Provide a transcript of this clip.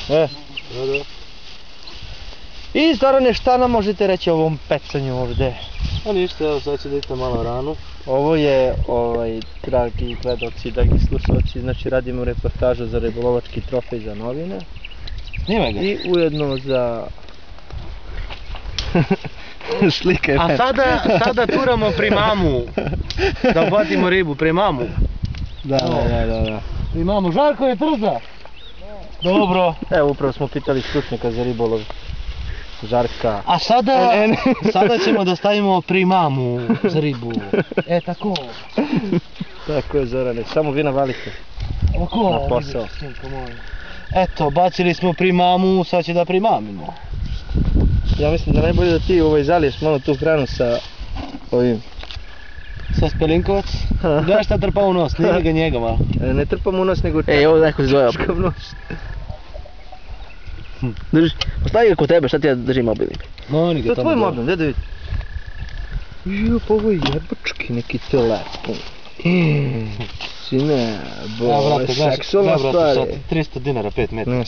Da. I Zorane, šta nam možete reći o ovom pecanju ovde? A ništa, evo sad će da idete malo ranu. Ovo je, dragi gledaoci, dragi slušalci, znači radimo reportažu za ribolovački trofej za novine. Snimaj ga. I ujedno za... slike. A sada turamo primamu. Da uhvatimo ribu, primamu. Da. Primamu, Žarko je trza. Dobro. Evo, upravo smo pitali stručnjaka za ribolov. Žarka. A sada ćemo da stavimo primamu za ribu. E, tako. Tako je, Zorane, samo vi navalite na posao. Eto, bacili smo primamu, sad će da primamimo. Ja mislim da najbolje da ti zaliješ malo tu hranu sa ovim... Sa Spelinkovac? Gledaj šta trpa u nos, nije ga njega malo. Ne trpam u nos, nego... Ej, ovo neko zvoja. Drži, ostavi ga kod tebe, šta ti ja držim mobilnik? To je tvoj mobil, gdje da vidim? Ju, pa ovo je jebački neki telefon. Sine, bo, seksualna stvar je. 300 dinara, 5 metara.